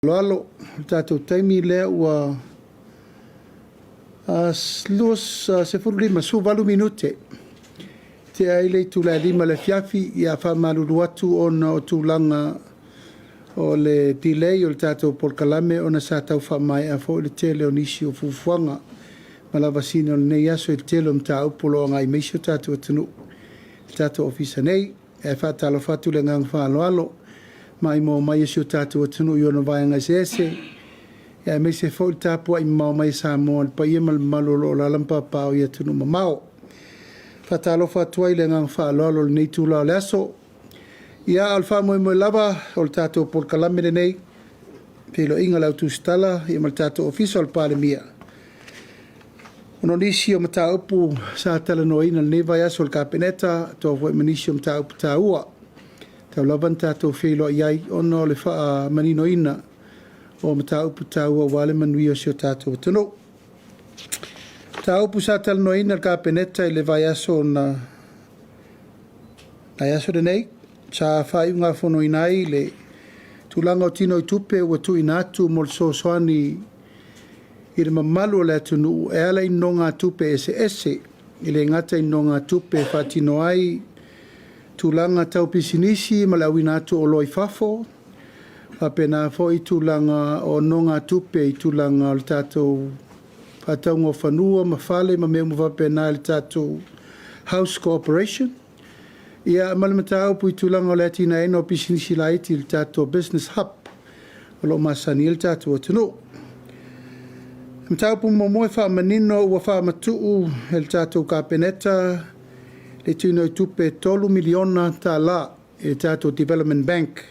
Loalo, tātou taimi lea ua se furulima suvalu minute. Te aile tula lima le fiafi ia whamalulu atu ona o tūlanga o le delay o le tātou polkalame ona sa tau whamai a fo le tele o nisi o fufuanga. Malavasini o le nei aso e tele o mta upolo o ngai meisio tātou atanu. Tātou ofisa nei, e whatalo whatu le ngang whaaloalo. Mai mo mai sio tatu tunu yo no vai ngai sese ya me se fo tapu ai mo mai sa mo pa ye mal malolo la lampa pa o ye tunu mamao fatalo fa tuile ngang fa lolo nei tu la leso ya alfa mo lava o tatu por kalamene nei pelo inga la Tusitala ye mal tatu official Palemia uno nisi o mata upu sa tala no ina neva ya sol kapineta to vo manisio mata upu taua tau lawan tātou whilo iai ono le wha manino ina o mata upu tāua wale manui o sio tātou tano. Tā upu sa talano ina ka peneta i le vai aso na aso de nei. Sa whai unga whono inai le tūlanga o tino i tupe ua tu inatu mol so soani i le mamalu o le atunu e ala ino ngā tupe ese i le ngata ino ngā tupe whatino ai tūlanga tau pisinisi ma le awina atu o loi fafo. Whapena fo i tūlanga o nonga tupe i tūlanga o le tātou whataunga o whanua ma whale ma mea mu whapena le tātou house cooperation. Ia malamata au pui tūlanga o le atina eno pisinisi laiti le tātou business hub o lo masani le tātou atano. Mtau pu momoe wha manino ua wha matuu le tātou kapeneta le tino i tupe 3 miliona tā la e tātou Development Bank.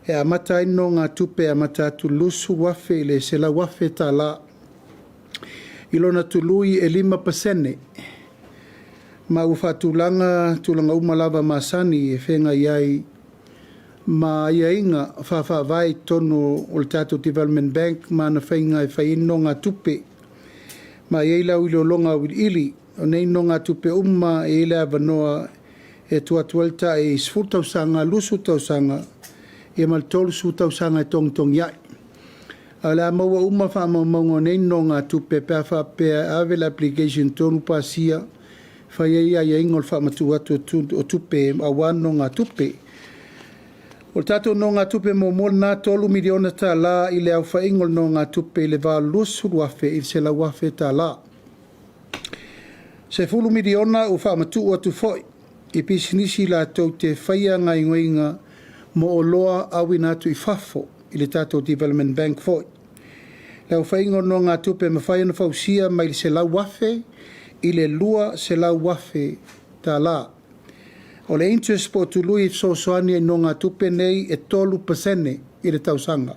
E amata ino ngā tupe amata atu lusu wafe le sela wafe tā la. Ilona tului e 5%. Ma ufa tūlanga umalava masani e whenga iai ma ia inga whawha vai tono o le tātou Development Bank ma na whainga e whaino ngā tupe. Ma iei lau ilo longa ili o nei no ngā tupe umma e ile avanoa e tuatuelta e sfutausanga, lusutausanga, e maltolu sutausanga e tong iai. A la maua umma wha maungo nei no ngā tupe pēr wha pēr ave l'application tonu pasia wha ia ingol wha matu atu o tupe a wano ngā tupe. O tato no ngā tupe mo nā 3 miliona tā la ile au wha ingol no ngā tupe le wā lusu wafe i se la wafe tā la. Se fulu miliona o whamatu o atu foi, i pisinisi la tau te whaia ngai ngoinga mo o loa awina atu i whafo i le tātou Development Bank foi. Lau whaingo no ngā tupe ma whaia na whausia mai se lau wafe i le lua se lau wafe tā la. O le interest po tului so soani no ngā tupe nei e 3% i le tausanga.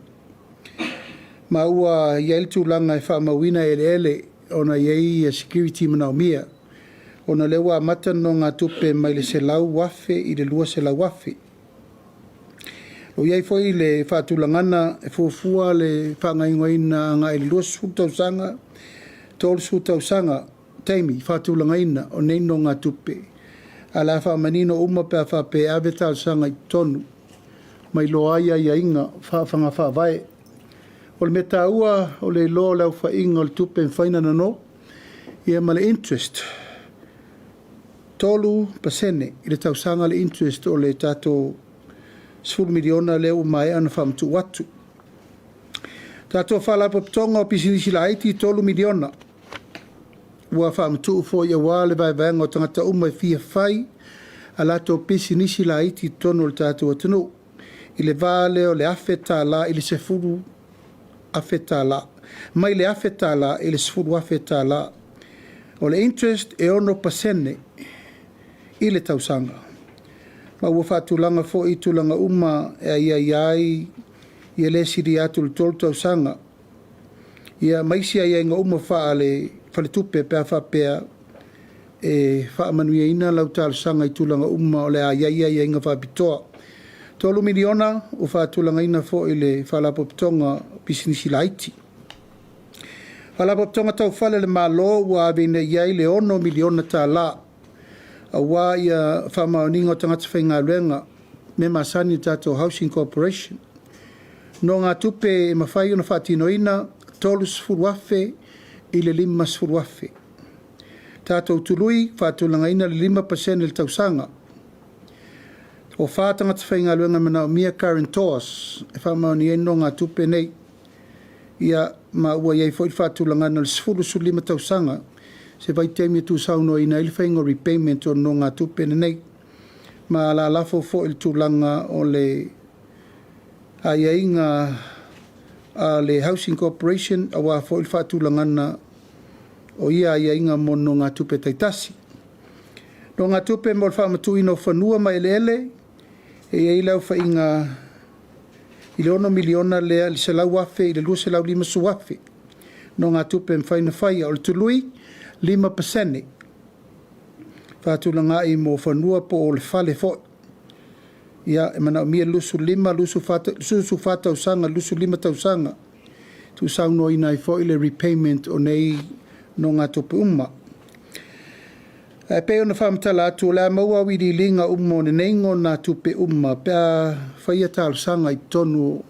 Ma ua iel tūlanga e whamawina ele ona iei a security manaumia. Ona lewa mata no ngā tupe mai le se lau wafe i le lua se lau wafe. O iei foi le whaatulangana e fuafua le whangaingoina ngā i le lua sutausanga, tolu sutausanga, teimi whaatulangaina o nei no ngā tupe. A la whamanino uma pēr whape ave tausanga i tonu, mai loaia ia inga whaafanga whaavae. O le meta ua o le loa lau whainga o le tupe mwhainana no, ia ma le interest. 3% i le tausanga le interest o le tātou 10 miliona leo mai ana whamtu watu. Tātou whalapa pitonga o pisinisi la haiti 3 miliona. Ua whamtu ufo ia wale vai vanga o tangata umai fia whai a lato pisinisi la haiti tono le tātou atanu. I le vale o le afeta la i le sefuru afeta la. Mai le afeta la i le sefuru afeta la. O le interest e 1% i le tausanga. Ma ua whaatulanga fo i tulanga uma e iai i le siri atu le tolu tausanga. Ia maisia ia inga uma wha le tupe pēr whapea e wha manuia ina lau talusanga i tulanga uma o le ia inga whapitoa. 3 miliona o whaatulanga ina fo i le whalapopitonga pisinisi laiti. Whalapopitonga tau whale le malo ua avene iai le 1 miliona tā la. A wā ia whamauninga o tangata whainga luenga me masani tātou Housing Corporation. No ngā tupe e mawhai ona whaatinoina, tolu sfuruafe i le 5 sfuruafe. Tātou tului, whaatulangaina le 5% le tausanga. O whātanga te whainga luenga mana o mia guarantors, e whamaoni e no ngā tupe nei, ia ma ua iei fo i whaatulangana le sfuru su 5 tausanga, se vai teimia tu sauno ina ili whainga repayment o no ngā tupe nei, ma la lafo fo il tūlanga o le aiainga a le Housing Corporation, a wā fo il whaatulangana o ia aiainga mo no ngā tupe taitasi. No ngā tupe mo le whaamatu ino whanua mai ele, e ei lau whainga i le 1 miliona lea li se lau afe i le 2 se lau 5 su afe. No ngā tupe mwhaina whaia o le tului 5%. Whātulanga i mo whanua po o le whale fo. Ia e mana o mia lusu 5, lusu whātau sanga, lusu 5 tau sanga. Tu sauno ina i fo i le repayment o nei no ngā tupe umma. Peo na whamatala atu o lea maua wiri linga ummo ne neingo nā tupe umma. Pea whaia tālu sanga i tonu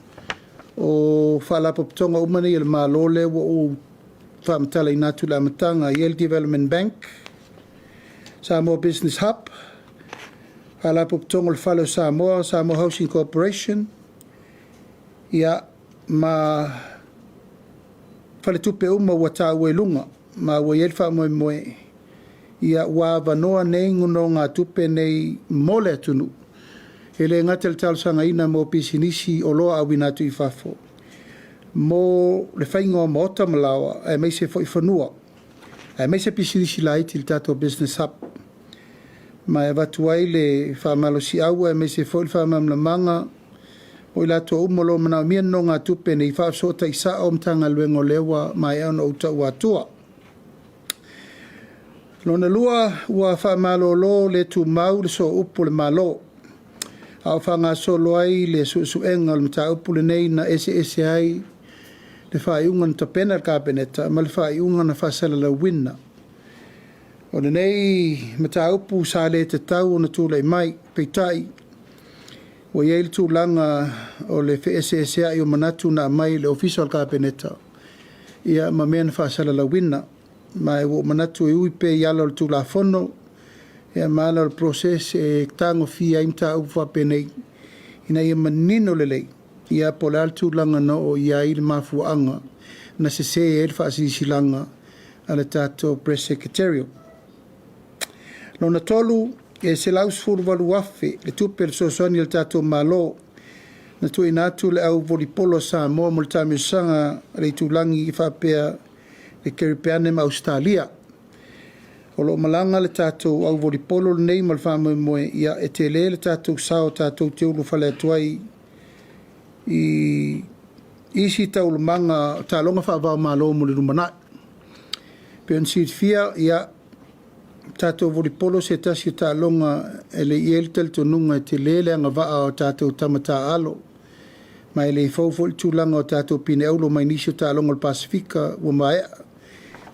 o whalapoptonga umma nei il mālole o whamatala i nātu la matanga i Development Bank, Samoa Business Hub, whalapoptonga le whalo Samoa Housing Corporation, ia ma whale tupe umma wa tā ue lunga, ma ua ielwha moe moe, ia wā wanoa nei ngono ngā tupe nei mole atunu. E le ngatel talsanga ina mo pisinisi o loa awi nātu i whafo. Mo le whaingoa mo ota malawa, e mei se fo i whanua. E mei se pisinisi la iti le tātou Business Hub. Ma e watu ai le whamalo si aua, e mei se fo i whamamla manga, o i lato umolo mana o mian no ngā tupe nei whaafsota i sa o mtanga luengo lewa mai au na uta ua tua. Lona lua ua whamalolo le tu mau le so upu le malo. Au whanga solo ai le suenga le mta upu le nei na ese ai le whaiunga na tapena le kāpeneta, ma le whaiunga na whasala la wina. O le nei mta upu sa le te tau o na tūlei mai, peitai. O iei le tūlanga o le ese ai o manatu na mai le official kāpeneta. Ia ma mea na whasala la wina. Ma e wo manatu e ui pe yalo le tula fono e maala le proses e tango fia imta au whapenei ina ia manino lelei ia po le altu langa no o ia i le mafuanga na se e le whaasisilanga a le tato press secretario. Lona tolu e se lausfuru walu wafe le tupe le sosoni le tato malo na tu inatu le au volipolo sa mo mo le tamiusanga le tulangi i whapea e keripeane ma Australia. O lo malanga le tātou au volipolo nei ma le whamoe moe ia e te le tātou sao tātou te ulu whale atuai i isi tau le manga tā longa whaavao malo mo le rumanai. Peon siit fia ia tātou volipolo se tasi tā longa e le ieltel tonunga e te lele anga waa o tātou tamata alo. Ma e le fawfol tūlanga o tātou pine aulo mai nisio tā longa le Pasifika ua maea.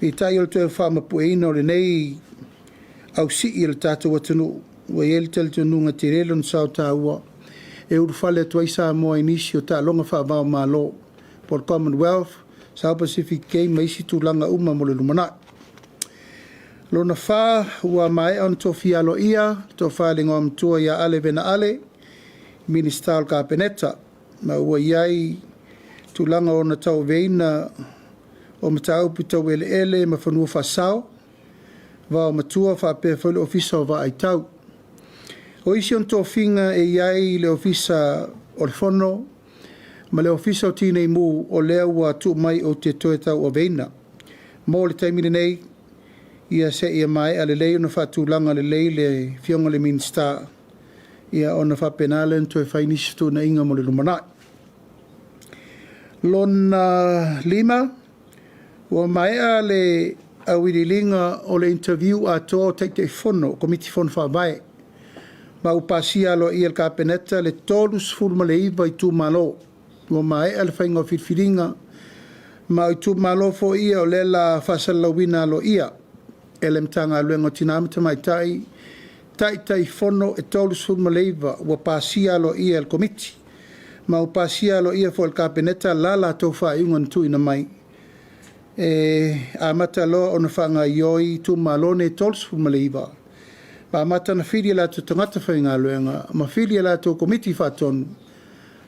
I tai o te whama pueina o le nei au si i le tātou atanu ua i tel tonu ngā te relo na sao tā ua e uru whale atuai sa moa inisi o tā longa whaavao mā lo por Commonwealth, South Pacific Game maisi tūlanga uma mo le lumana. Lona wha ua mai on to fialo ia, to whalingo am tua ia ale vena ale, Minister o Kāpeneta, ma ua iai tūlanga o na tau veina o matau pitau ele ma whanua whasao, wa o matua whapea whale ofisa o wa ai tau. O isi on tō whinga e iai le ofisa o le whono, ma le ofisa o tīnei mū o lea ua tu mai o te toe tau o veina. Mō le taimine nei, ia se ia mai a le lei o na whatūlanga le lei le fionga le minsta, ia o na whapenale en toe whainisitu na inga mo le lumanai. Lona lima, ua maea le awirilinga o le interview a tō te whono, komiti whono whawae. Ma upasia lo i el Kāpeneta le tolus fulma le iwa i tū malo. Ua maea le whainga o whirwhiringa, ma i tū malo fo ia o le la whasalawina lo ia. Ele mtanga luengo tinamita mai tai whono e tolus fulma le iwa, ua pasia lo i el komiti. ma o pasia lo ia fo ka peneta la la to fa ingon tu ina mai a mata lo ona fanga yoi tu malone tols fu maleiva ba mata na fili la tu tangata fa inga luenga ma fili la tu komiti fa ton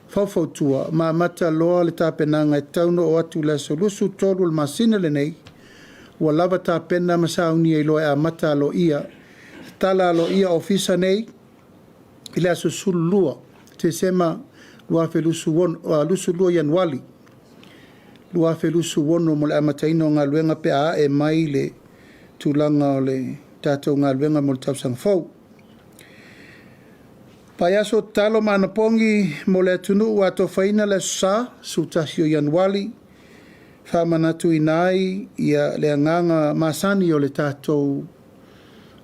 fau tua ma mata lo le ta penanga tauno o atu la solusu tolu masina le nei wa lava ta pena masauni e lo a mata lo ia tala lo ia ofisa nei ila so sulua te sema lua felusu won lusu lua yanwali lua felusu wono mo le amataino nga luenga pe a e mai le tulanga o le tatou nga luenga mo le tausang fau Payaso talo manapongi mo le tunu wa to faina le sa sutasio yanwali fa manatu inai ia le nganga masani o le tatou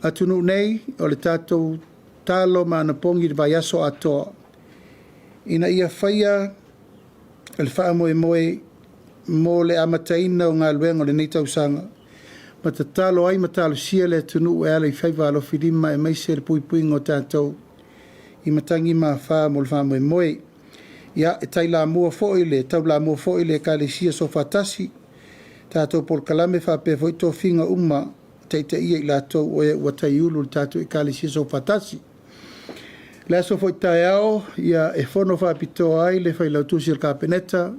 atunu nei o le tatou talo manapongi le payaso ato ina ia faia el fa moe mo le amataina o ngā luenga le nei tausanga ma te talo ai matalo sia le tunu e ale faiva alo filima e maise le pui ngo tatou I matangi ma fa mo le fa moe ia e tai la mua foi le tau la mua foi le ka le sia so fatasi tatou por kalame fa pe foi to finga uma te ia I latou o e watai ulu tatou I ka le sia so fatasi la so foi tai ao ia e fono fa pito ai le fai lautusi al kapeneta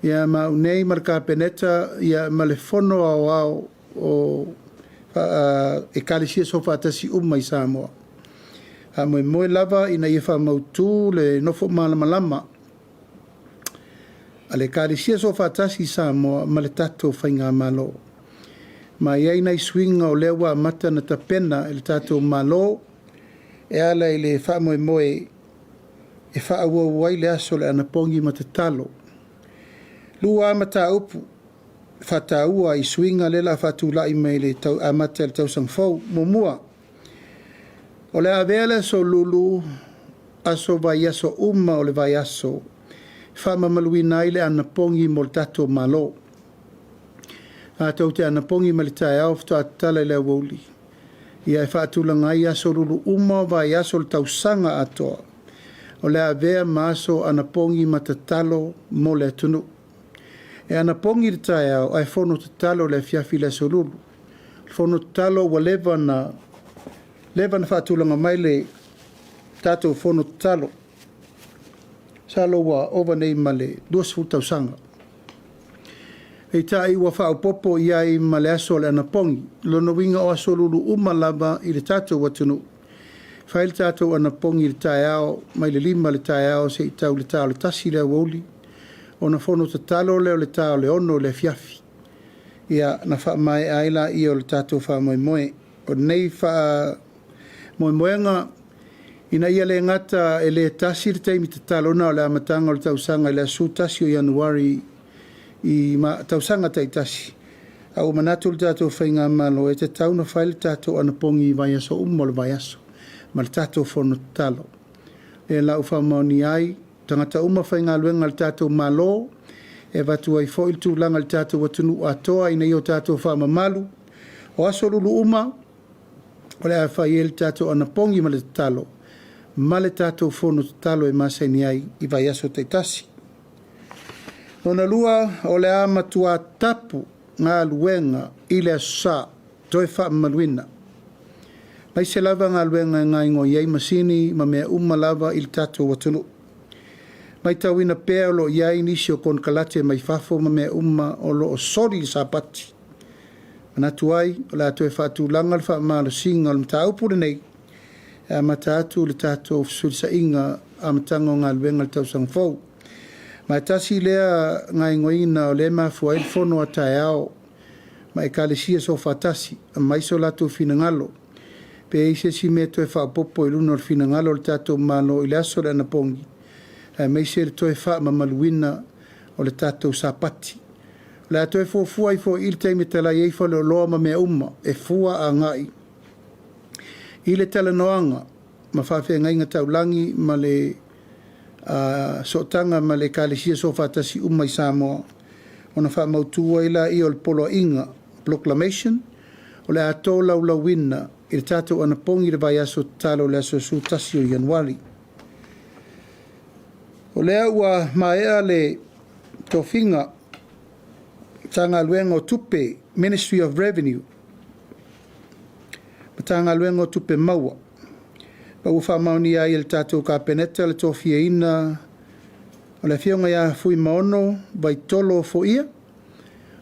ia ma unei mar kapeneta ia ma le fono ao o e ka le sia so fatasi uma I Samoa a moe lava ina ia wha mautu le nofo malama a le kārisia so whatasi Samoa ma le tatou whainga malo ma iai nei swinga o lewa mata na tapena le tatou malo e ala I le wha moe e wha awa wai le aso le anapongi ma te talo lua mata upu whata ua I swinga le la whatulai mai le tau amata le tau sangfau mua O le avele so lulu aso vai aso uma o le vai aso whama maluina I le anapongi mo le tato malo. A tau te anapongi ma le tae au fto atala le woli. Ia e whaatulanga I aso lulu uma o vai aso le tausanga atoa. O le avea ma aso anapongi ma te talo mo le tunu. E anapongi le tae au ai fono te talo le fiafi le so lulu. Fono te talo wa leva na whaatulanga mai le tātou whono talo. Salo wa ova nei ma le 2 tausanga. E tai wa whaopopo ia I ma le aso le anapongi. Lono winga o aso lulu uma lava I le tātou watunu. Whaile tātou anapongi le tae ao, mai le 5 le tae ao se I tau le tau le tasi le woli. O na whono te talo leo le tau le ono le fiafi. Ia na wha mai aila I o le tātou wha moe. O nei wha moenga ina ia le ngata e le tasi le teimi te talona o le amatanga o le tausanga le asu tasi o Januari I ma tausanga tai tasi. Au manatu le tatou whainga malo e te tauna whaile tatou anapongi vai aso umo le vai aso. Ma le tatou whono talo. E lau whamaoni ai, tangata uma whainga luenga le tatou malo, e watu ai fo il tūlanga le tatou watunu atoa ina I o tatou whamamalu. O aso lulu uma, o le a whai el tatou anapongi ma le talo. Ma le tatou whono talo e masai ai I vai aso te tasi. Nona lua o le a matua tapu ngā luenga I le sa toi wha maluina. Mai se lava ngā luenga ngā ingo iei masini ma mea lava I le tatou watunu. Mai tauina pēa lo iei nisi o kon kalate mai fafo ma mea o lo o sori sa pati. Manatu ai, o la atoe whaatulanga le whaamalo singa o le mta upure nei, a mata atu le tātou fisurisa inga a matango ngā luenga le tausang fau. Mai tasi lea ngā ingoina o le mafua il fono a tae ao, mai kālesia so whatasi, a mai so latu finangalo. Pe eise si me toe whaapopo I luna o finangalo le tātou malo I le aso le anapongi. A mai se le toe wha mamaluina o le tātou sapati. La toe fua I fo il teime tala I fo le loa ma mea e fua a ngai. I le tala noanga, ma whawhia ngai ngā taulangi ma le sotanga ma le kālesia so whatasi I Samoa. O na wha mautua ila I o le polo inga, proclamation, o le ato laulawina I le tātou anapongi le vai aso talo le aso su tasi o Januari. O lea ua maea le tofinga tanga luenga o tupe Ministry of Revenue. Tanga luenga o tupe maua. Pa ufa mauni ai le tatou ka peneta le tofia ina o le Afioga ia fui maono vai tolo fo ia.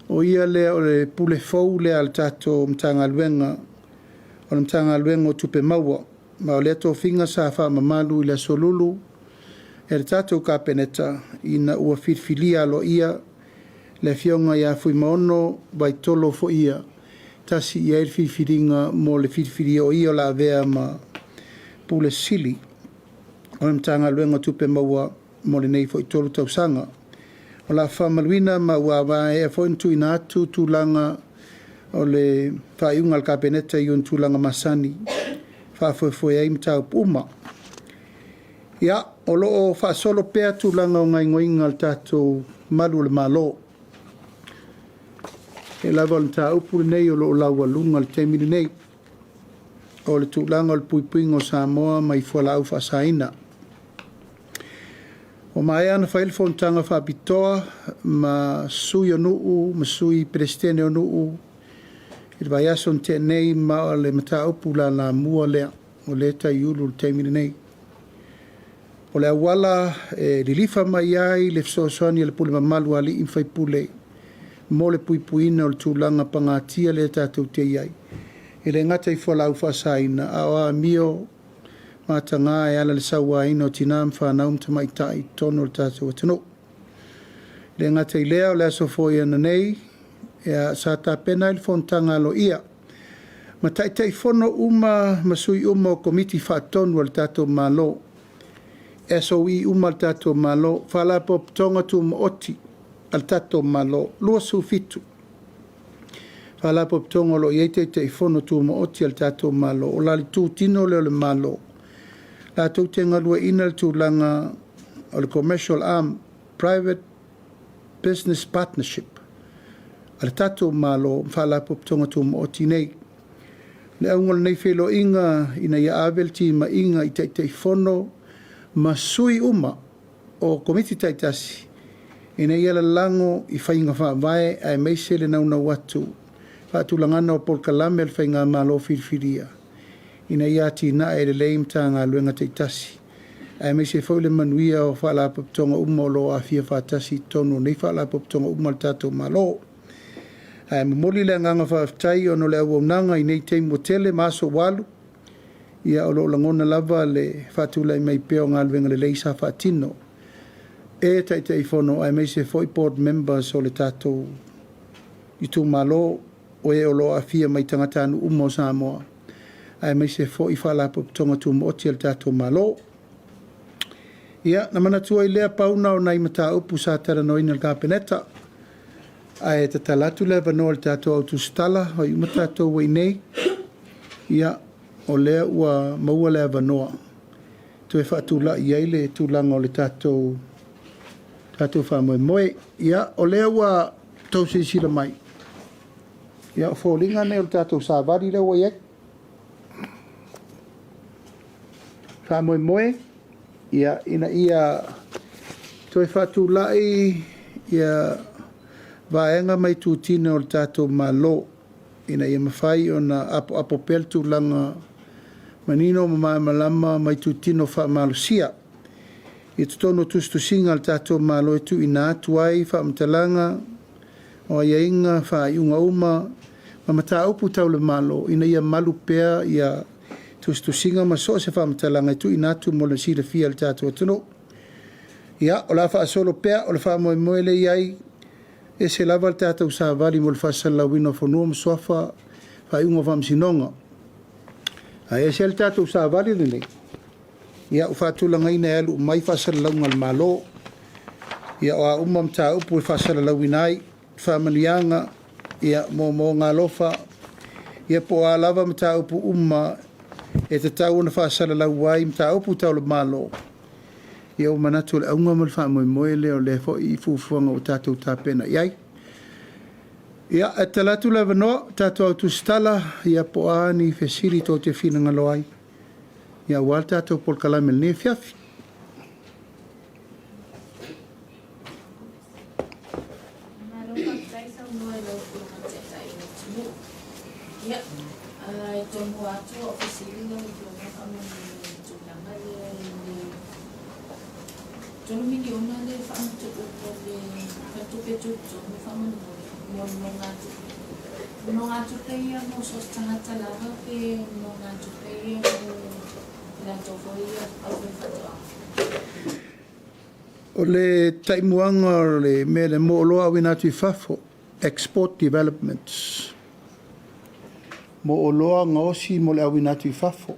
O ia le o le pule fou le al tatou mtanga luenga o le mtanga luenga o tupe maua. Ma o le tofinga sa fa mamalu i le solulu e le tatou ka peneta ina ua filfilia lo ia le Afioga ia fui maono vai tolo fo ia. Tasi ia il filfilinga mo le filfilia o ia o la avea ma pule sili o le mtanga luenga tupe maua mo le nei fo i tolu tausanga. O la whamaluina ma ua wae e fo intu ina atu tūlanga o le whaiunga al kapeneta i un tūlanga masani whafoefoe ai mtau puma. Ia, o loo whaasolo pea tūlanga o ngai ngoinga al tātou malu le malo. E lava le mtau upu nei o loo laua lunga le teimini nei. O le tūlanga o le puipuinga o Samoa mai fuala au whaasaina. O mai ana whailfo ntanga whaapitoa ma sui o nuu, ma sui prestene o nuu. I vai aso te nei ma le mata upu la mua lea o le ta iulu le teimini nei. O le awala lilifa mai ai le fsosoni le pule mamalu ali in fai pule mo le puipuina o le tūlanga pangatia le tātou te iai. I le ngata i fuala au whaasaina a mio matanga e ala le sawa ino tinam whanau mtamai tai tono le tātou atano. Le ngata i lea o le aso foi ana nei e sa ta pena il fontanga lo ia. Ma tai fono uma masui uma o komiti whaatonu al tātou malo. SOE uma al tātou malo whala pop tonga tu oti al tātou malo lua su fitu. Whala pop tonga lo iete te fono tu oti al tātou malo o lali tu tino leo le malo. La tau te ngalua ina le tūlanga o le Commercial Arm Private Business Partnership. Ale tatou malo whala poptonga tū mo oti nei. Le aungal nei whelo inga ina ia avelti ma inga i teitei fono ma sui uma o komiti taitasi. Ina ia la lango i whainga whaavae ai meise le nauna watu. Whaatulangana o polkalame al whainga malo whirwhiria. Ina ia tina e le leim tanga luenga teitasi. Ai me se fo le manuia o whala poptonga uma lo a fia whatasi tonu nei whala poptonga uma le tatou malo. Ai mamoli le nganga whaftai o no le awonanga i nei teimo tele maso walu. Ia o lo langona lava le whatulai mai peo ngā luenga le leisa whatino. E taitei fono ai me se fo i board members o le tatou i tu malo o e o lo a fia mai tangatanu uma o Samoa. Ai mai se fo i whala poptonga tu mo oti al tātou malo. Ia, na mana tua i lea pauna o nai mata upu sa tera noina al kapeneta. Ai te talatu lea vano al tātou au Tusitala, o i umatatou wai nei. Ia, o lea ua maua lea vanoa. Tu e whaatula i eile tūlanga o le tātou whamoe moe. Ia, o lea ua tau se sila mai. Ia, o fōlinga ne o le tātou sāwari lea ua iek. Whamoe moe, ia ina ia toi whatulai ia vaenga mai tūtina o le tātou malo ina ia mawhai o na apo peltu langa manino ma malama mai tūtino whaamalusia. I tutono tustusinga le tātou malo e tu ina atuai whaamtalanga o ia inga whaiunga uma ma mata upu tau le malo ina ia malu pea ia tu singa ma so se fa mtalanga tu inatu mo le sira fia le tatu atono. Ia, o la fa solo pea, o la fa moe moe le iai, e se lava le tatu sa vali mo le fa sala wino fonua mo sofa, fa iunga fa msinonga. A e se le tatu sa vali le nei. Ia, o fa tulanga ina elu, mai fa sala launga le malo. Ia, o a umam ta upu e fa sala lauinai, fa manianga, ia, mo ngā lofa. Ia, po a lava mta upu e te tau na whaasala lau wai mta upu tau le malo. Ia o manatu le aunga mal wha moe moe leo le fo i fufuanga o tātou tāpena iai. Ia e talatu le vanoa tātou au Tusitala ia po ani whesiri tō te whina ngalo ai. Ia wal tātou polkalame le ne fiafi. Sai sa no lo ko ka sai no. Ya. Ito mo ato officially no ko na kami tulanga ni Jono milyon na le fa mo to le to pe to mo fa mo no nga to kaya mo so tala pe no nga to kaya mo la to foi au fa to. O le taimuanga o le me le mo loa wina tu fafo export developments. Mo o loa ngosi mo le awina tu fafo.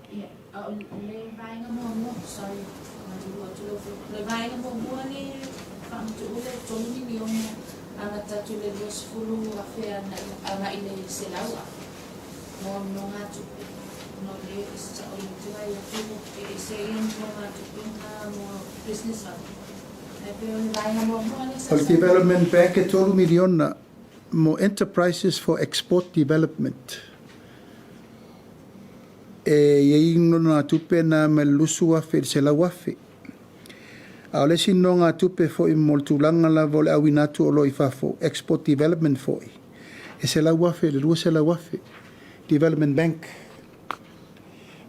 Yeah, le vai nga mo sorry. Le vai nga mo le fa mo le to milyon ana tatu le dos fulu afea ana ile selawa. Mo no nga to no le sa o le vai o se yon mo nga to mo business hub. O development bank e tolu miliona mo enterprises for export development. E yeino na tupe na melusu afe se la wafe. A le sino nga tupe fo i moltulanga la vole awinatu o loi fafo export development fo i. E se la wafe, le rua se la wafe. Development bank.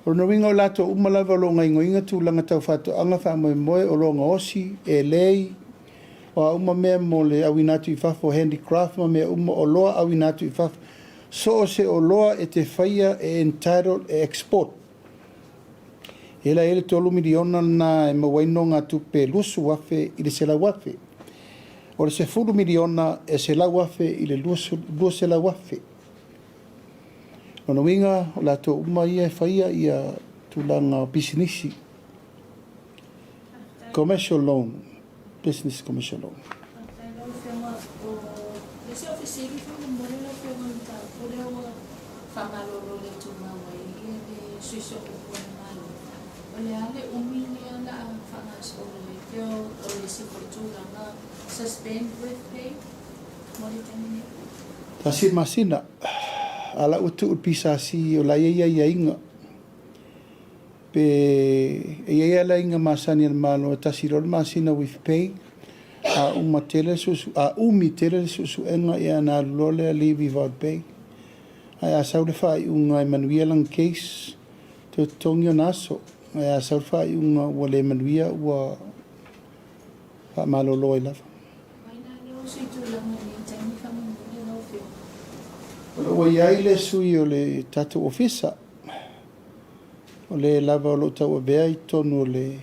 O no winga o lato umalava lo ngai ngoinga tu langa tau fato anga fa moe o lo osi e lei o uma mea mo le awinatu i fafo handicraft ma mea uma o loa awinatu i fafo so o se o loa e te whaia e entitled e export. Ela ele tolu miliona na e mawaino ngā tupe lusu wafe i le se la wafe. O le se fulu miliona e se la wafe i le lua se la wafe. Ona winga o lato uma ia e whaia ia tulanga businessi. Commercial loan. Business commercial loan. Tasi masina. Ala utu pisasi o la ia inga pe ia la inga masani al malo tasirol masina with pay a umatele susu a umitele susu enga ia na lole leave without pay ai saude fai unga manuia lang case to tonyo naso ai saude fai unga wale manuia wa fa malo loila o iai le sui o le tatu ofisa o le lava o lo tau a bea i tonu o le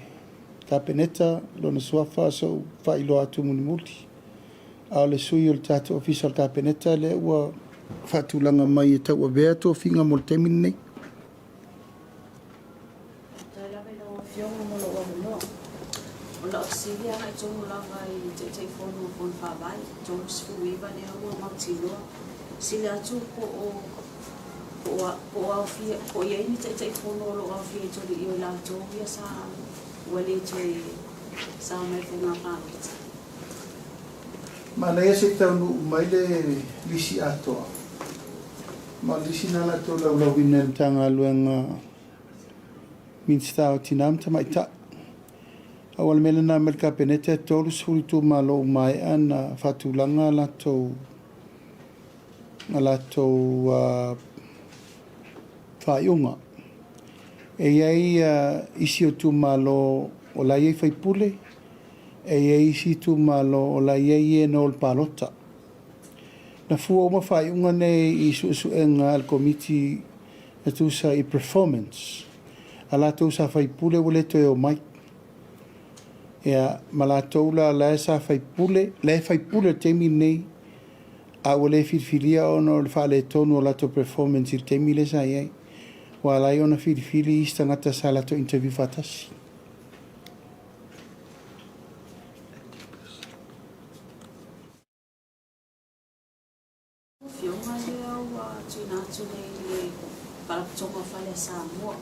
kapeneta lo na suafa so whailo atu mulimuli a o le sui o le tatu ofisa o le kapeneta le ua whatulanga mai e tau a bea to finga mo le temini nei. O la auxilia hai tongu langa i te whonu o whawai, tongu sifuiwa ne hau mautiloa. Sila atu ko ia ini te whono lo au fia tori i o la tōhia sa wale toi sa mai whenga pāpita. Ma nei se taunu mai le lisi atoa. Ma lisi nana tō lau wina tanga luenga minsta o tinam ta mai ta. Awal mele na melka penete tōru suri tō malo mai ana whatulanga la tō whaiunga. E iei isi o tu malo o la iei whaipule, e iei isi tu malo o la iei e no o palota. Na fua oma whaiunga nei i su enga al komiti e tu sa i performance. A la tau sa whaipule o le to e o mai. Ea ma la tau la sa whaipule, le whaipule temi nei a o le whirwhiria ono le whale tonu o lato performance i te mile sa iei. Wa lai ona whirwhiri i stangata sa lato interview whatasi. Whionga lea ua tuinatu nei le paraputonga whale sa mua.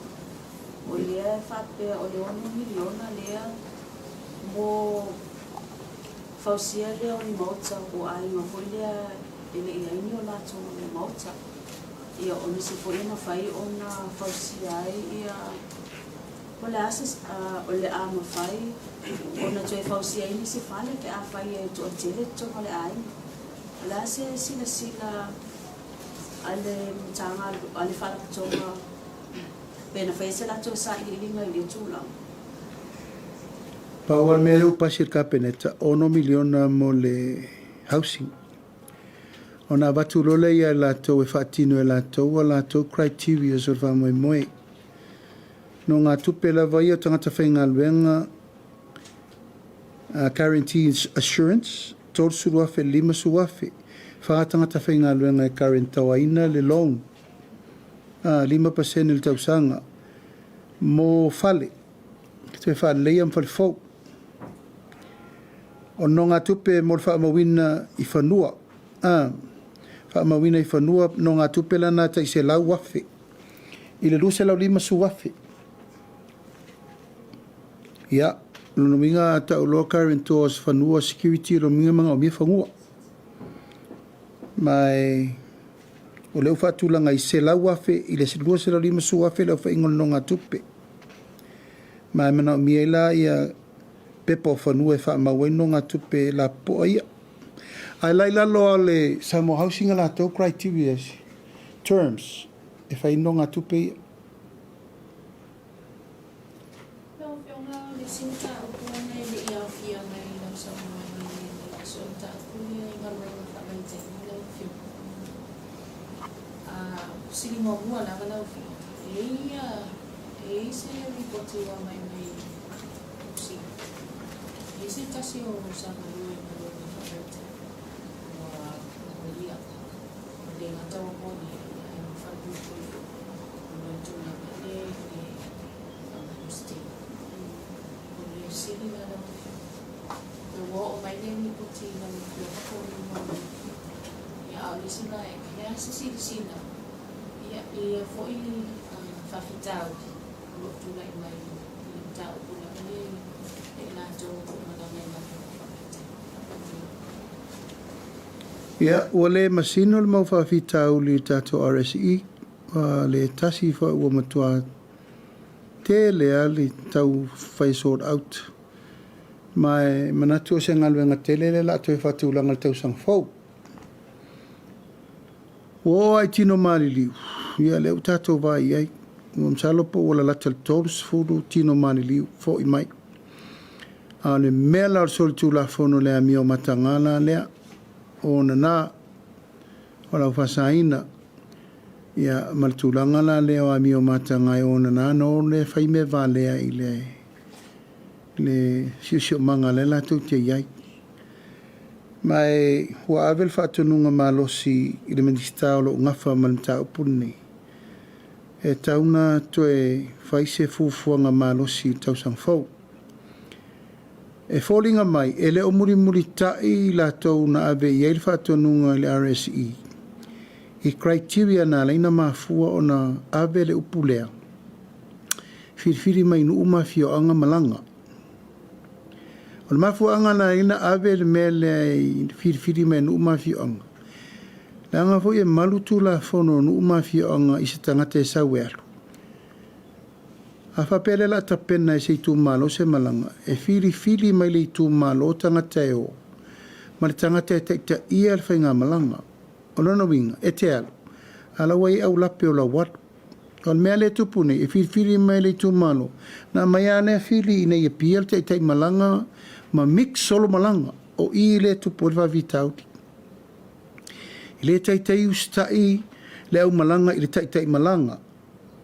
O lea whapea o le 1 miliona lea mo fausia lea o ni mauta o ai ma hoi lea ele ia ini o lato le mauta. Ia ona se foi na fai ona fausia ai ia O le asis, o le a mawhai, o na tue fausia ini si whale ke a whai e tu o tele tonga le ai. O le ase sila ale mtanga, ale whala katonga, pena whaise la tu sa ilinga ili tūlang. Paual me reu pasir kapeneta, 1 miliona mo le housing. Ona watu lole ia lato e whaatino e lato criteria so wha moe moe. No ngā tupe la vai o tangata whainga luenga guarantee assurance, tōru suruafe, 5 suruafe. Wha tangata whainga luenga e current tawaina le loan. 5% le tausanga. Mo fale. Te wha leia mwhale fau. O no ngā tupe mo wha mawina I whanua. Whaamawina I whanua no ngā tupela nā tai se lau wafe. I le luse lau 5 su wafe. Ia, no minga ta uloa karentoas whanua security ro minga manga o mia whangua. Mai o leu whaatulanga I se lau wafe I le se luse lau 5 su wafe lau whaingon no ngā tupe. Mai mana o mia ila ia pepa o whanua e whaamawai no ngā tupe la poa ia. Ai lai lalo ale Samo housing ala tau criteria terms e whai no ngā tupe ia. Afioga le sinta o puana le Afioga I lau sa mga so ta kunia I ngalo I whakaite I lau Afioga. Sili mo mua la ka lau Afioga. E se ripoti wa mai si. E se tasi o sa ngalo I ngalo I whakaite. Dia dengan tahu pun yang fadu pun menuju le mesti boleh sini dalam bawa mai ni putih dalam pun ya ali sini ya sisi sini ya foi fafitau waktu lai mai tahu pun ni nak jauh mana mana. Ia, ua le masino le mau whawhitau li tato RSE, le tasi wha ua matua te lea li tau whai sort out. Mai manatu o se ngaluenga tele le la toi whatulanga le tau sang fau. Ua ai tino mali liu, ia leu tato vai ai, ua msalopo ua la lata le tolus furu tino mali liu, fo I mai. Le mea lar sol tu la fono lea mio matangala lea, o na o lau whasaina ia maltulanga la leo a mio matanga o na no le whaime valea I le siusio manga le la tau te iai. Mai hua avel whaatununga malosi I le minister o lo ngafa malita upuni. E tauna toe whaise fufuanga malosi tau sang fau. E fōlinga mai, e le o muri tai la tau na ave I eil whatonunga le RSE. I criteria na leina mafua o na ave le upulea. Whirwhiri mai nu umawhio anga malanga. O le mafua anga na leina ave le mele whirwhiri mai nu umawhio anga. Le anga fo e malutu la fono nu umawhio anga I se tangata e sauealu. A whapele la tapena e se tu malo se malanga. E whiri mai le tu malo tangata e o. Ma le tangata e teita ia le whainga malanga. O lona winga, e te alo. Ala wai au lape o la watu. O le mea le tupune, e whiri mai le tu malo. Na mai ane whiri ina ia pia le teita malanga, ma mix solo malanga. O I le tupu le wawitauti. I le teita ustai le au malanga I le teita malanga.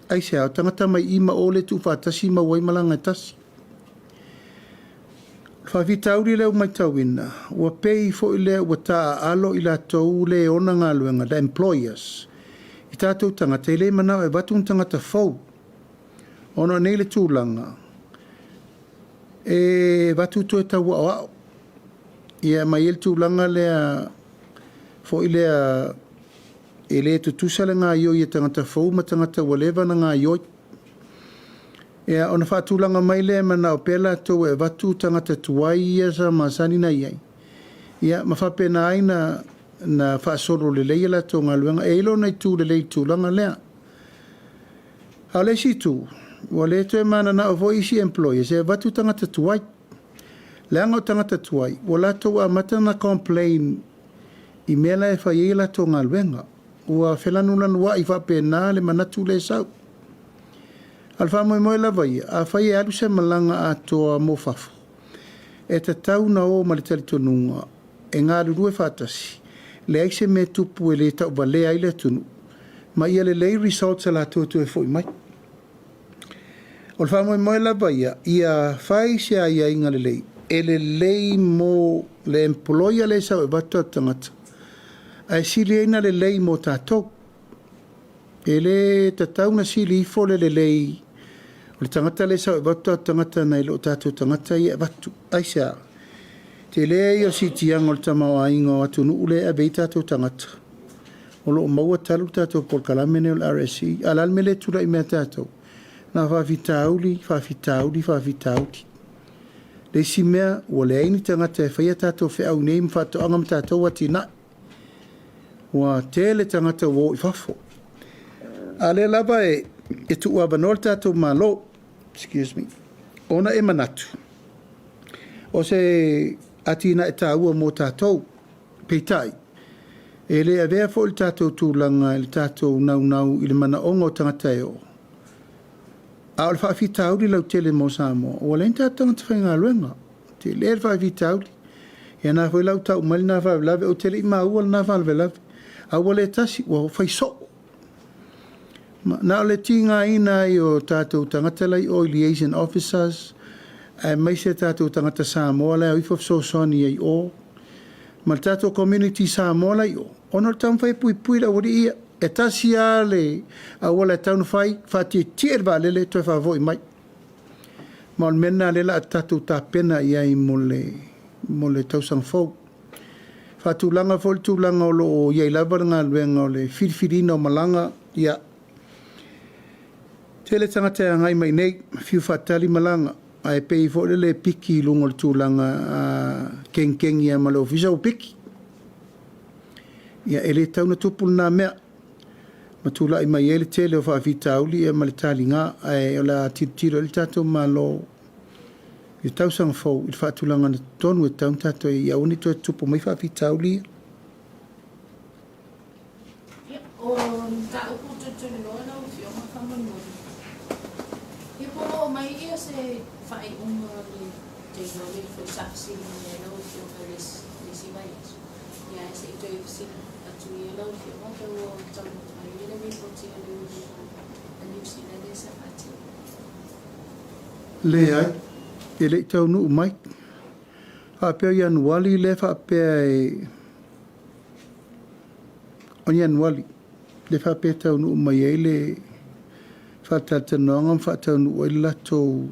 Ai se au tangata mai ima o le tu whatasi ma wai malanga tasi. Whawhitauri leo mai tauina, ua pei fo I leo ua taa alo I la tau le ona ngā luenga, the employers. I tātou tangata, I le manao e watun tangata fau. Ono nei le tūlanga. E watu to e tau au. Ia mai el tūlanga lea, fo I lea, e le tutusale ngā ioi e tangata fau ma tangata walewa na ngā ioi. Ea ona whaatulanga mai le mana o pela tau e watu tangata tuai ia sa masani na iai. Ia ma whapena ai na whaasoro le leia la tau ngā luenga. E ilo nei tū le lei tūlanga lea. A le si tū, Ua le toe mana na o vo isi employer, se vatu tangata tuai. Leanga o tangata tuai, ua lato a matana complain i mela e whai e lato ngā luenga. Ua whelanulanu wa i whapena le manatu le sau. Alfa moe lava ia, a whai e alu se malanga a toa mo fafo. E ta tau na o malitali tonunga, e ngā lurue whatasi, le aise me tupu e le tau ba le aile tunu, ma ia le lei results a la tuatu e fwoi mai. O le whamoe lava ia whai se a ia inga le lei, e le lei mo le employer le sau e watu tangata, ai sili eina le lei mo tātou, e le tatau na sili ifo le lei, o le tangata le sau e watu tangata nei lo tātou tangata ia watu, ai sea. Te le ia si tiang o le tamau a inga o atu nuu le a vei tātou tangata. O lo maua talu tātou por kalamene o le RSC, alalme le tura i mea tātou. Na whawhitauli. Le si mea, o le aini tangata e whaia tātou whea unei mwhato angam tātou ati na. Wa te le tangata wo i whafo. A le lava e tu ua banol tātou malo, excuse me, ona e manatu. O se atina e tāua mō tātou, peitai. E le a vea fo il tātou tūlanga, il tātou nau i le mana ongo tangata e o. A o le whaafitauli lau tele mō Samoa, o le tātanga te whainga luenga. Te le whaafitauli. Ia nā whai lau tau mali nā whavelave, o tele i maua nā whavelave. A wale tasi, o whai so. Nā o le tinga ina i o tātou tangata lai o liaison officers, mai se tātou tangata Samoa lai, o ifof so soni ai o. Ma tātou community Samoa lai o. Ono le tau whai pui la wari ia. E tasi a le a wala taunu whai, whati tier wa lele toi whavoi mai. Ma o mena lela a tātou tā pena ia i mo le tausang fau. Whatulanga fo le tūlanga o lo o iai lava ngā luenga o le whiriwhirina o malanga ia. Te le tangata a ngai mai nei, whiu whatali malanga. Ai pei fo le piki lungo le tūlanga keng ia malo visa o piki. Ia ele tauna tupul nā mea. Matula i mai ele tele o whaafitauli e malitali ngā ai o la tiro ele tātou malo i tausang fau i whaatulanga na tonu e taun tātou i auni to e tupu mai whaafitauli. O ta upu tuturi loa na uwhio ma whamanori. Ia po mai ia se whai unga le te ngori fo saksi ni e lau uwhio ka lesi vai asu. Ia e se i toi usina atu i e lau uwhio ma ka ua tamu. Le ai, e le tau nuu mai. Whapea i anuali le whapea e... Oni anuali. Le whapea tau nuu mai e le... Whatatanoanga whatau nuu e lato...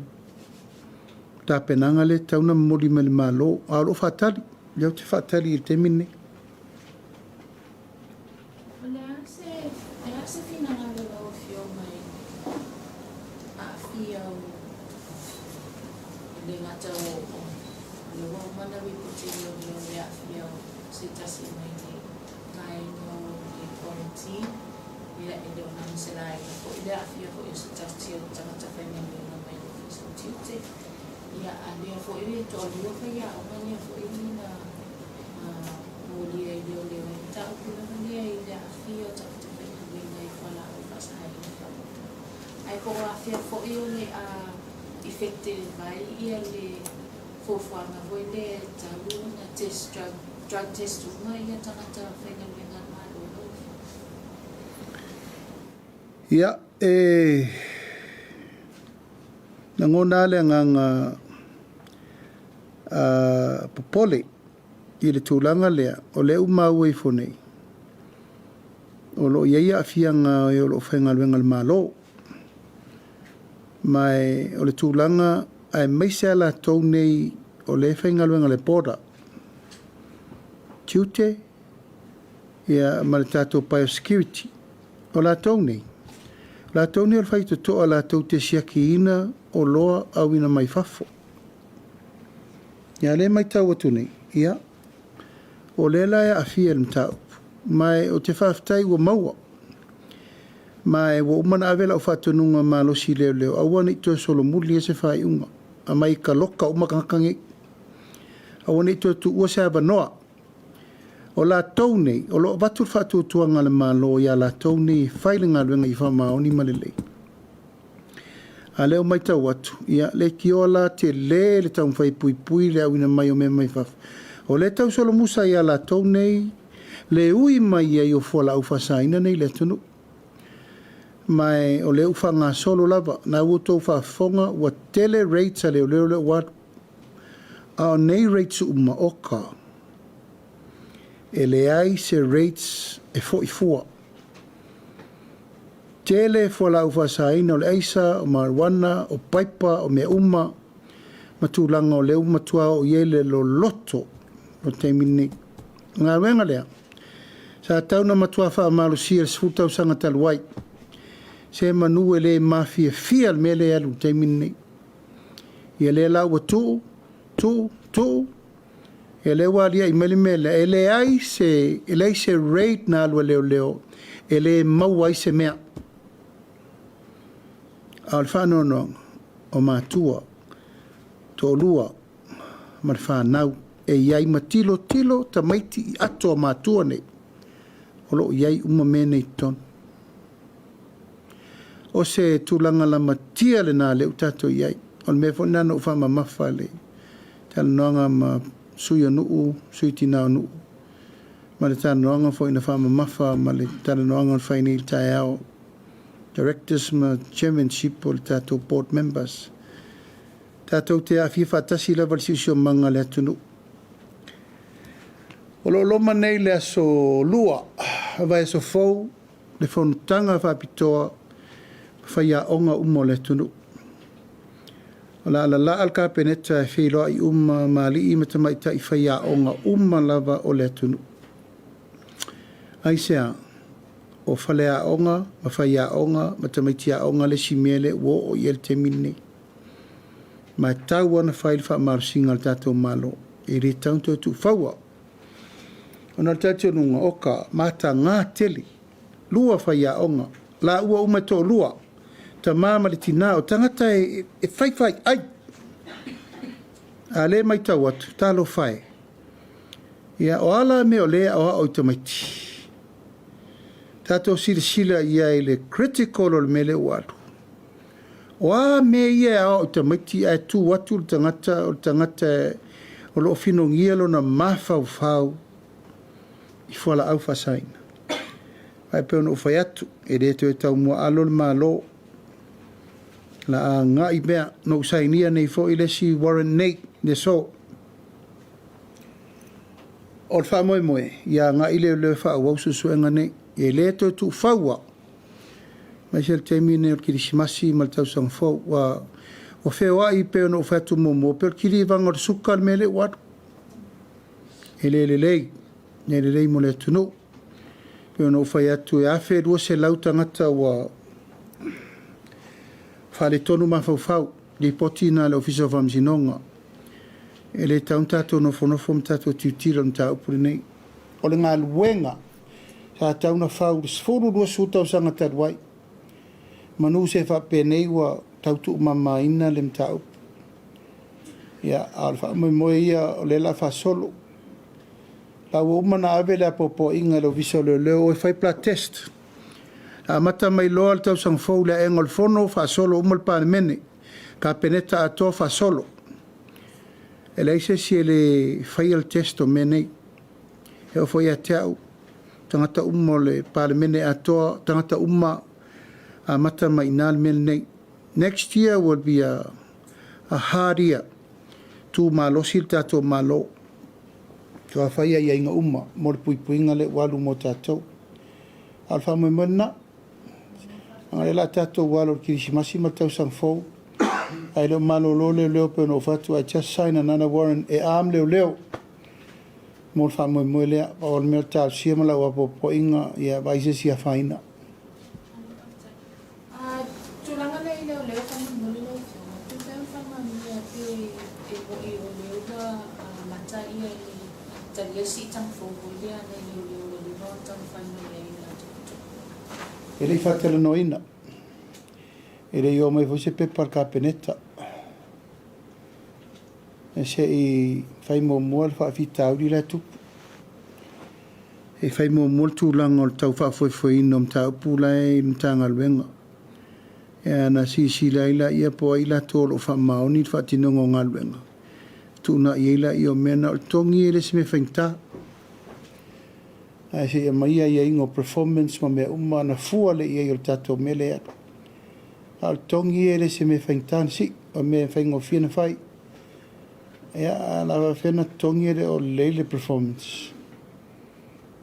Tāpenanga le tau na mori me le malo. Alo whatari. Leo te whatari i te mine. Ia ania fo i to lia fa ia o mania fo i na mo lia i leo leo i tau kula mania i le afia o tau te whenga winga i whala o whasahai i whamu. Ai ko afia fo i o le a effective vai ia le fōwhanga voi le tau na test drug test uma ia tangata whenga winga malo o. Ia, na ngona le nganga popole i le tūlanga lea o le umau i fonei. O lo iaia afianga o lo whainga luenga le malo. Mai o le tūlanga ai meise ala tau nei o le whainga luenga le poda. Tiute ia ma le tātou biosecurity o la tau nei. La tau nei o le whaito toa la tau te siaki ina o loa au ina mai fafo. Ia le mai tau atu nei, ia. O le la e a fia le mtau. Mai o te whaftai ua maua. Mai wo mana avela o fatununga malosi leo awana ito solo muli se fai unga a mai ka loka o makakangi awana ito tu ua se abanoa o la taunei o lo batur fatu tuanga le malo ya la taunei failinga luenga i whama oni malele a leo mai tau atu ia le kiola te le tau mwhai pui pui le awina mai o me mai whaf o le tau solo musa ya la taunei le ui mai ia i o fuala au fasaina nei le tunu mai o le ufanga solo lava na uto fa fonga wa tele rates ale le wat a nei rates uma oka ele ai se rates e 44 tele fola ufa saina o le aisa o marijuana o paipa o me uma matulanga o le uma tua o yele lo loto o te mini ngā wenga lea sa tauna matua wha malu sia sfutau sanga taluai se manu e le mafia fia me le alu te mini ia le lau wa tu e le walia i mele mele e le ai se rate na alu leo e le mau ai se mea al whanono o mātua tō lua ma le whanau e iai matilo ta maiti i ato a mātua nei o lo iai uma mene i ton o se tūlanga la matia le nā leu tato iai o le mefo nana o whama mawha le tala noanga ma sui o nuu sui tina o nuu ma le tala noanga fo ina whama mawha ma le tala noanga o whaini il tae ao directors ma chairmanship o le tato board members tato te awhi whatasi la valsisio manga le atunu o lo loma nei le aso lua vai aso fau le whanutanga whapitoa whaia onga umo le tunu. O la al ka peneta e whiloa i mali i matamaita i whaia onga lava o le tunu. Aisea, o whalea onga, ma whaia onga, matamaitia onga le simele wo o iel te mine. Mai tau ana whaile wha marusinga le tātou malo, e re tauntou tu whaua. Ona le tātou nunga oka, mata ngā tele, lua whaia onga, la ua umato lua, ta mama le tina o tangata e whai, ai. A le mai tau atu, talo whai. Ia o ala me o lea o a o tamaiti. Tātou sila ia i le critical o le mele o alu. O a me ia o tamaiti a tu watu o tangata o lo fino ngielo na mawhau i whala au whasaina. Ai peo no whai atu, e reto e tau mua alo le malo. La ngā i mea no usainia nei fo i lesi Warren Nate ne so. O le wha moe, ia ngā i leo wha au susuenga nei, e leto tu whaua. Mai se le teimi nei o kirisimasi ma le tausanga fau, o whea i peo no whatu momo, peo kiri vanga o suka le mele watu. E le lei mo le tunu. Peo no whai atu e awhe rua se lautangata wa whale tonu mawhau, li poti na le ofisa o whamsinonga. E le taun tātou no whanofo mtatou tiutira mta upuri nei. O le ngā luenga, sa tauna whau, sforu rua sūtau sanga taruai. Manu se whape nei wa tautu mamaina le mta upu. Ia, alfa moe ia o le la whasolo. La umana ave le apopo inga le ofisa o leo e whai pla test. A mata mai loa le tau sang fau le engol fono fa solo umal pa mene ka peneta ato fa solo e le ise si le fai al testo mene e o foi atau tangata umo le pa mene ato tangata umma a mata mai nal mene next year will be a hard year tu malo sil tato malo to a fai ia inga umma mo pui puinga le walu mo tato alfa mo mona Ai la tato walo kirisimasi ma tau sang fau. Ai leo malo leo pe no fatu I just sign another warrant e am leo. Mo fa mo lea o me ta sia mala wa po inga ia vai se sia faina. Tulanga leo ka mo leo. Tu tem fama mia te e leo da mata ia ni talia si tang fo dia na leo tang faina ia. E lei whatela noina. E lei o mai fose pepa ka peneta. E se I whai mo mua le whaafita auri le tupu. E whai mo mua tūlanga o le tau whaafoi ino mta upulai mta ngaluenga. E ana si laila ia po ila tōlo whamaoni le whaatinongo ngaluenga. Tūna ila I o mena o tongi e le se me whaingta. Ai se ia mai ia ingo performance ma mea uma na fua le ia I o tato mele atu. Al tongi e le se me whaingta si o me whaingo whina whai. Ia la whena tongi e le o leile performance.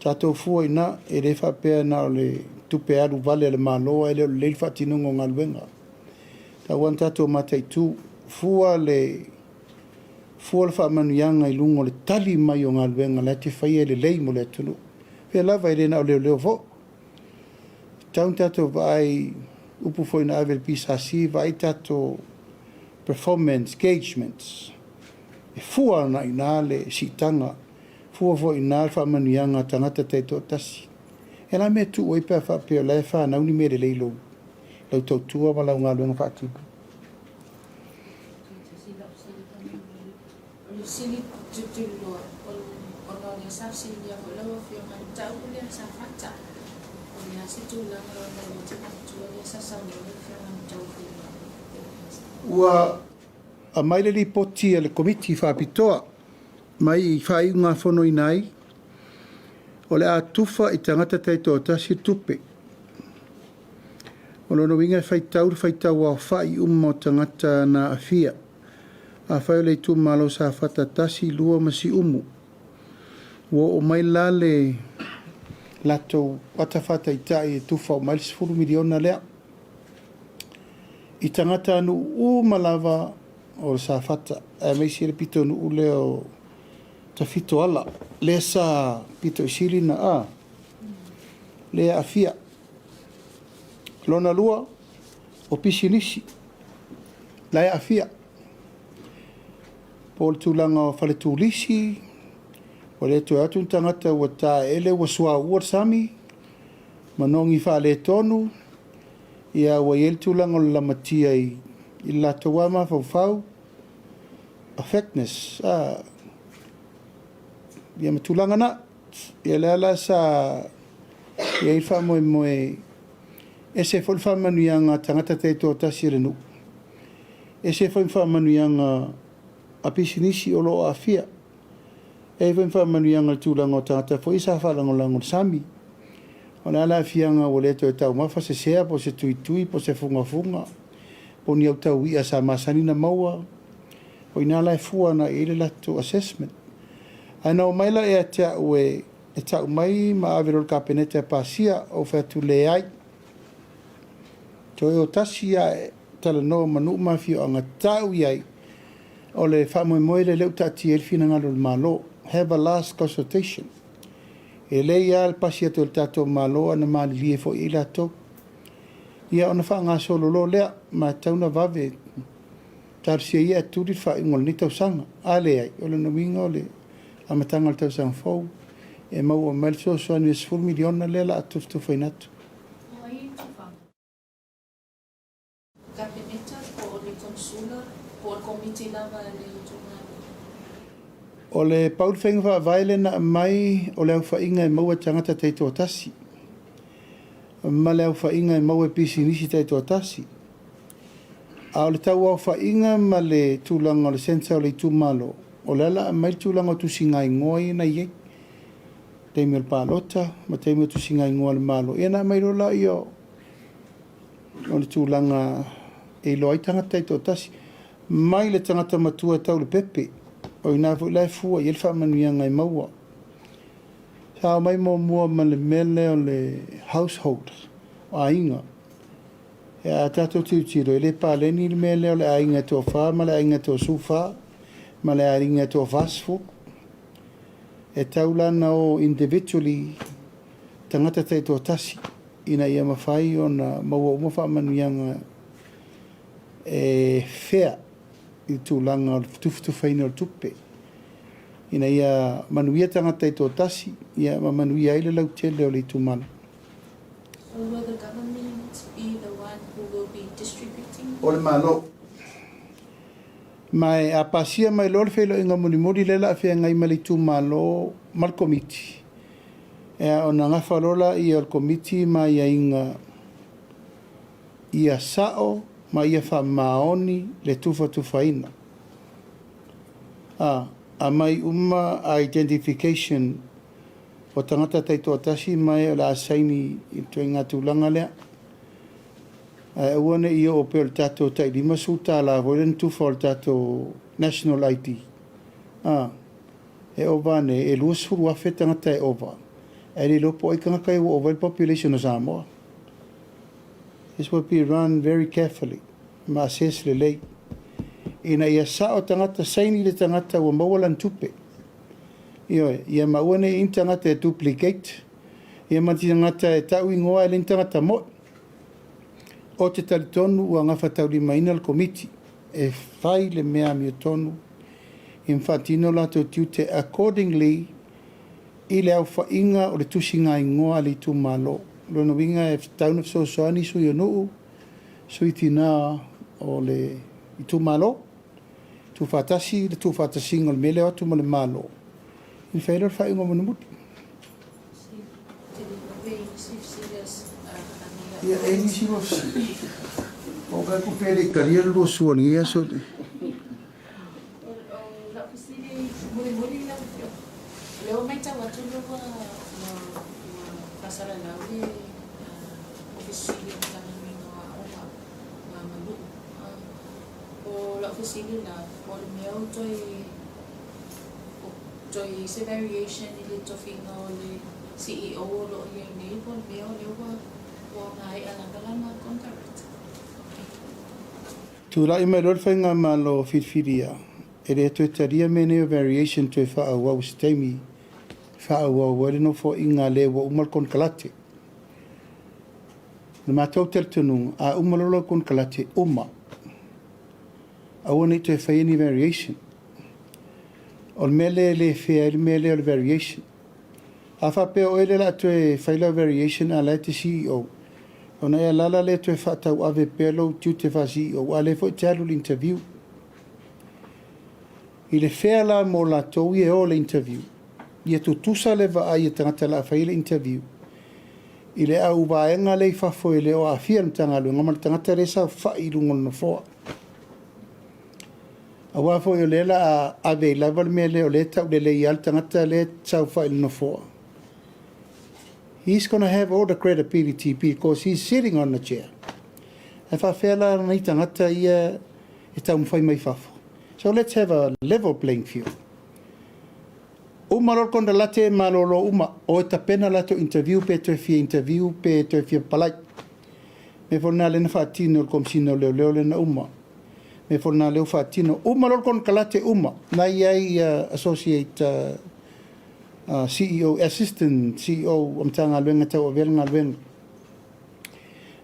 Tato fua ina e le whapea na o le tupe aru vale le maloa e le o leile whaatinongo ngaluenga. Ta wan tato matai tu fua le whaamanuianga I lungo le tali mai o ngaluenga le te whai e le lei mo le tunu. Pea lava I le na o leo fo. Taun tato vai upu foi na avel pisasi vai tato performance engagements. E fua na ina le sitanga. Fua foi na whaamanuianga tangata teito tasi. E la me tu oi pea whapea lai whanau ni mere leilo. Lau tautua ma lau ngaluenga whaatipu. Sini tutulo ono ni sa sini ya lo fio man tau ni sa faca ni sa tulang lo ni tulo ni sa sa ni fio man tau Ua a mai le poti le komiti whaapitoa mai I whai ngā whono inai o le a tufa I tangata teito tasi tupe o lono winga whaitau au whai o tangata na afia a whai le tu malo sa whata tasi lua masi umu o mai la le lato wata whata I tai e tufa o mai 10 miliona lea I tangata anu malawa o sa whata a mai si le pito nu leo ta fito ala le sa pito isili na a le afia lona lua o pisinisi la afia Paul tulanga o whale tūlisi, o le tu atu tangata ua tā ele ua sua uar sami, manongi whale tonu, ia ua iel tulanga o lamatia I lato wama fau, affectness, ia matulanga na, ia le ala sa, ia I wha moe, e se whol wha manuianga tangata teito tasi renu, e se wha manuianga a pisinisi o lo afia. E wen whaamanuianga le tūlanga o tangata fo isa whalangolango sami. O na ala afianga o leto e tau mafa se sea po se tui po se funga. Po ni au tau ia sa masani na maua. O ina ala e fua na ele lato assessment. Ana o maila e atea ue e tau mai ma avero le kapenete a pasia o whatu le ai. Toi o tasi a tala no manu mafio anga tau iai. O le whamoe le leu tati e whina ngalo le malo, have a last consultation. E le ia le pasi atu le tato malo ana maali lie fo I lato. Ia ona wha ngā solo lo lea, ma tauna vave, tarsia ia turi wha ingol ni tau sanga. A le ai, o le nawinga o le amatanga le tau sanga fau. E mau o melso so anu e 10 miliona le la atu whainatu. Kabineta po le konsula po le komiti lava le tunga. O le Paul Fengwa vaile na mai o le au whainga e maua tangata teito tasi. Ma le au whainga e maua pisi nisi teito tasi. A o le tau au whainga ma le tūlanga o le sensa o le tūmalo. O le ala mai tūlanga o tusinga I ngoi na iei. Teimi o le pālota, ma teimi o tusinga I ngoa le malo. Ia na mai rola I o le tūlanga e loai tangata teito tasi. Mai le tangata matua tau le pepe. O ina fu lai fua I le whaamanuianga I maua. Sa mai mua ma le mele o le household o ainga. E a tato tiutiro e le pāleni le mele o le ainga tō wha, ma le ainga tō sufa, ma le ainga tō vasfu. E taulana o individually tangata te tō tasi. Ina ia mawhai o na maua uma whaamanuianga e whea. I tūlanga o tuwhaina o tupe. Ina ia manuia tangata I tō tasi, ia manuia ile lau tele o le tūmana. So will the government o le malo. Mai a pasia mai lor felo inga muni le la fia ngai mali tu malo mal komiti. E ona nga farola i al komiti mai inga ia sao mai ia fa maoni le tufa tufaina. A mai identification o tangata taito atasi mai o la asaini i tue ngā tūlanga lea. Uane ia o peo le tato tai lima Tusitala volen tufa o le tato National ID. E ova ne e luas furu afe tangata e ova. E li lopo ai kanga kai o the population o Samoa. This will be run very carefully. Ma assess le lei. Ina ia sao tangata saini le tangata ua mawalan tupe. Ia mauane in tangata e duplicate. Ia mati tangata e tau ingoa e le tangata mo. O te talitonu ua ngafa tauri maina al komiti. E fai le mea mi tonu. Infantino la to tiute accordingly i le au whainga o le tusinga ingoa li tu malo. Lono winga e tauna fsosoani sui onuu. Sui tina o le i tu malo. Tu fatasi le tu fatasi ngol mele o tu mo le malo. In whainga whainga mo namuti. Ia e nisi wa o ka ku pere karia lo suani ia so leo mai tawa tu lo pasara na wi ofisili tanga mingo a malu o la ofisili na o le meu joy se variation ile to finga o le CEO lo ye ni po meu le o ngai ala kala contract tu la ima lor whainga malo whiwhiria. E re tu taria mene o variation tu e wha o stemi. Wha wale no fo inga le wa umal kon kalate. Na mātou tertunung a umalolo kon kalate uma. A wane tu e whaini variation. O mele le whea il mele o variation. A whape o ele la tu e whaila variation a la te CEO. Ona e lala le tu e whatau ave pelo tu te wha CEO. A le fo te alu interview. I le whea la mo la tau i e o le interview. Ia tu tusa le wa ai e tangata la whai le interview. I le au waenga le whafo i le o a fia mtanga lu. Ngamal tangata re sa whai lungol na foa. A wafo i o le la a ave laval me le o le tau le i al tangata le sau whai na foa. He's going to have all the credibility because he's sitting on the chair. E whawhea la nei tangata ia e tau mwhai mai whafo. So let's have a level playing field. Uma lor konda late malolo uma o ta pena lato interview pe to fi interview pe to fi palai. Me forna le na fatino kom sino le na uma. Me forna le fatino uma lor kon kalate uma na ai associate CEO assistant CEO umtanga lenga ta o velnga len.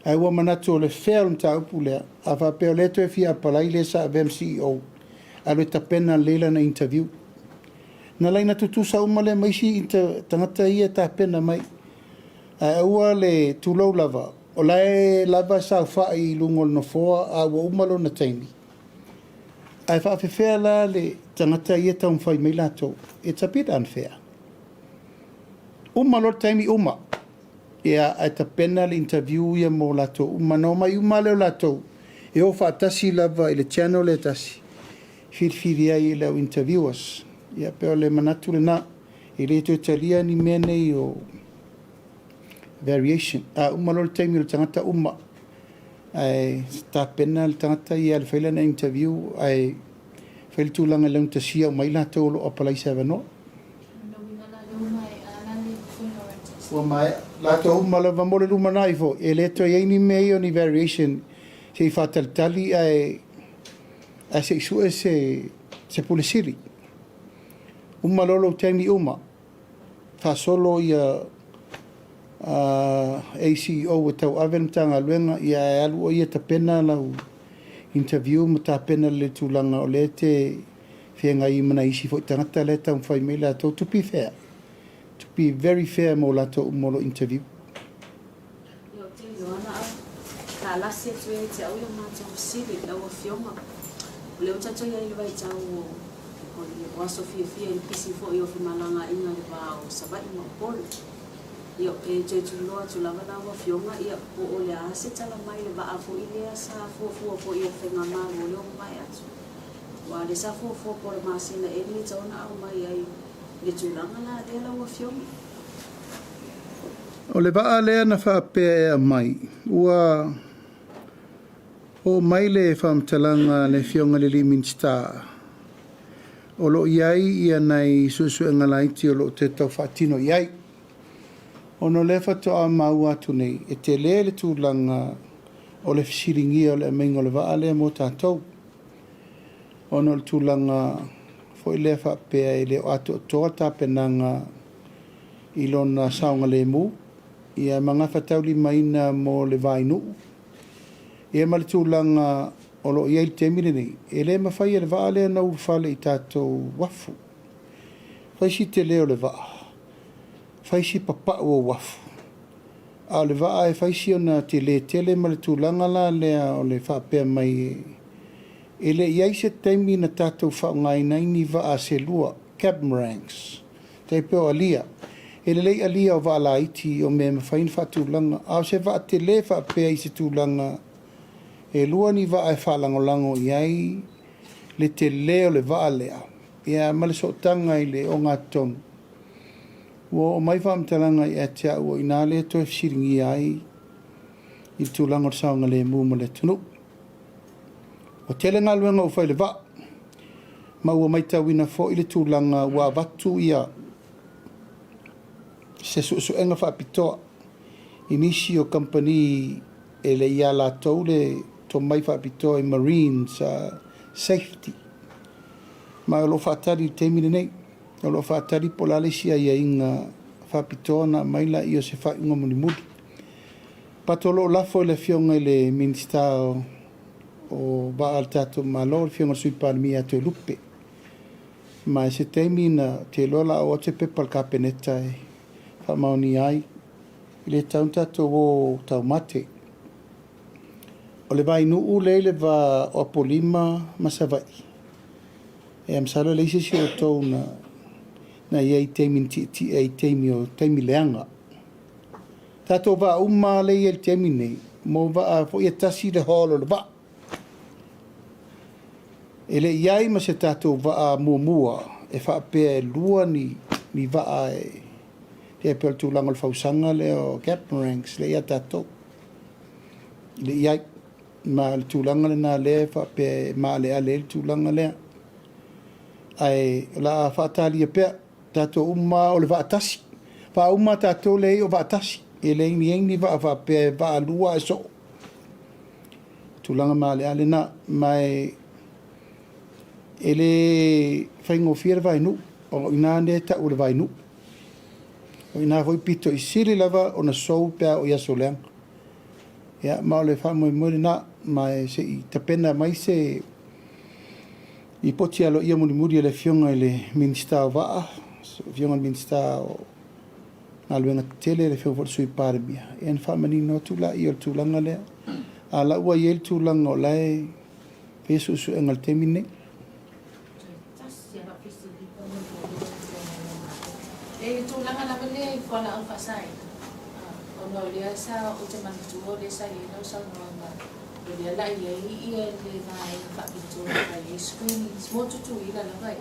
Ai wa manato le ferm ta upule ava pe le to fi palai le sa vem CEO. Alo ta pena lela na interview. Na laina tutu sa umale mai si tangata ia ta pena mai. Ua le tulau lava. O lai lava sa whai lungol no foa a wa umalo na taimi. Ai whawhewhea la le tangata ia ta umwhai mai lato. It's a bit unfair. Umalo taimi uma. Ia ai ta pena le interview ia mo lato. Umano mai umale o lato. E o whaatasi lava i le channel le tasi. Whirwhiria i lau interviewers. Ia peo le manatu le na. I le to talia ni mene i o variation. Umalo le taimi le tangata uma. Ai ta pena le tangata i al whaila na interview. Ai whaila tūlanga lau ta sia o maila tau lo apalai sewa no. Ua mai. La tau uma la vamole luma nai fo. E le to iei ni mei o ni variation. Se i whataltali ai a se isue se pulisiri. Uma lolo taimi uma. Fa solo ia ACO o tau aven tanga luenga ia alu o ia ta pena lau interview ma ta pena le tūlanga o le te whenga i mana isi fo tangata le tau mwhai me la tau to be fair. To be very fair mo la tau umolo interview. Yo te yoana ka lasi atu e te au ia mātou siri lau a fionga. O leo tato ia i vai tau o le waso fia i pisi fo i o whimalanga inga le wā o sabai ma polo. Ia e te tuloa tu lava lau a fionga ia o le ase tala mai le wā fo i lea sa fua fo i o whenga maa o leo mai atu. Wa le sa fua po le masina e ni tauna au mai ai le tulanga la le lau a fionga. O le waa lea na whaapea e mai. Ua o mai le whaamtalanga le fionga le Liminsta. O lo iai ia nei susu e ngalaiti o lo te tau whaatino iai. O no le whatoa mau atu nei e te le le tūlanga o le fisiringi o le mengo le waa lea mo tātou. O no le tūlanga fo i le whaapea i le o atu o toa tāpenanga i lona saunga le mu. Ia mga whatauli maina mo le vainu. Ia malitulanga o lo iei te mire nei. E le mawhai le waa lea nau whale i tātou wafu. Whaisi te leo le waa. Whaisi papa o wafu. A le waa e whaisi ona te le tele malitulanga la lea o le whapea mai. E le iei se teimi na tātou whaungai nai ni waa se lua. Capmarangs. Te peo alia. E le lei alia o wala iti o me mawhain whatulanga. Au se wa te le whapea i se tūlanga. E lua ni wa e whalangolango iai le te leo le wa lea. Ia male so tanga i le o ngā tonu. Ua o mai whaamtalanga i atea ua i nā le to e fsiringi ai i tūlanga o saunga le mūma le tunu. O tele ngā luenga o whai le wa. Ma ua mai tawina fo i le tūlanga ua watu ia se su enga whaapitoa. Inisi o company e le ia la tau le to mai whaapitoa i Marines safety. Ma o lo whaatari te mire nei. O lo whaatari polale sia ia inga whaapitoa na maila i o se whainga muni mudi. Pato lo lafo le fionga i le minister o ba al tato ma lo le fionga sui Palemia te lupe. Ma se teimi na te lola o te pepal kapeneta e whamaoni ai. I le taunta to o tau mate. O le vai nuu le va o polima masavai. E am sala le isi o tau na iei teimi ti e teimi o teimi leanga. Tato va umma le iei teimi nei. Mo va a fo ia tasi le holo le va. E le iai ma se tato va a mua e whaapea e lua ni va a e te pel tūlanga le whausanga le o Capmarangs le ia tātou. Le iai, ma le tūlanga le nā le whape ma le ale le tūlanga le. Ai, la whaatali a pēr, tātou umma o le whaatasi. Wha umma tātou le o whaatasi. E le ingi whape wha lua e so. Tūlanga ma le ale nā, mai e le whaingo whiere vainu, o ina ne ta o le vainu. O ina hoi pito i siri lava o na sou pēr o iaso leang. Ia, ma o le wha moe na, mai se i tapena mai se i poti alo ia muri le fionga i le minister waa, fionga minister o ngā luenga tele le fionga sui Palemia. E an wha mani no tula i o tūlanga lea. A la ua i el tūlanga o lai pesu su engal temine. E tūlanga na mele i whala au whasai. O no lea sa o te manitua le sa i no sa noanga. O lea la ia i le vai whapitua ka i screenings. Mo tutu i la vai.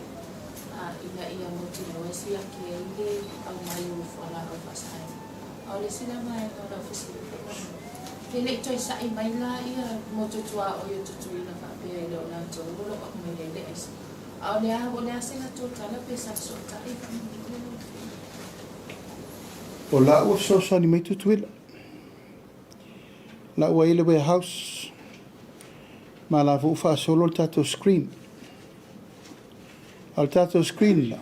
Ina ia mo te noe si a ke i le au mai u whala au whasai. O le sila mai o la whisiri. Ke le toi sa i mai la ia mo tutua o i tutu i la whapea i le o la tōru. O me le le esi. O lea sila tōtala pe sa sota i O la ua sosa ni mai tutuila. La ua ile warehouse. Ma la fu fa solo il tato screen. Al tato screen la.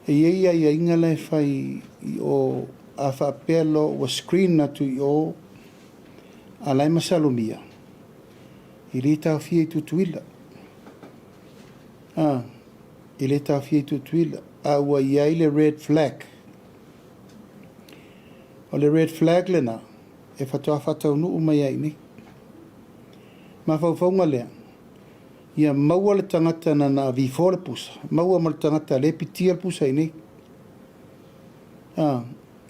E ia inga le fai o a fa pelo o screen na tu o a lai masalomia. I le tau fie tutuila. I le tau fie tutuila. A ua ia ile red flag. O le red flag le na, e whatoa whatau nuu mai ai ni. Ma whauwhaunga lea. Ia maua le tangata na vifo le pusa. Maua ma le tangata le pitia le pusa i ni.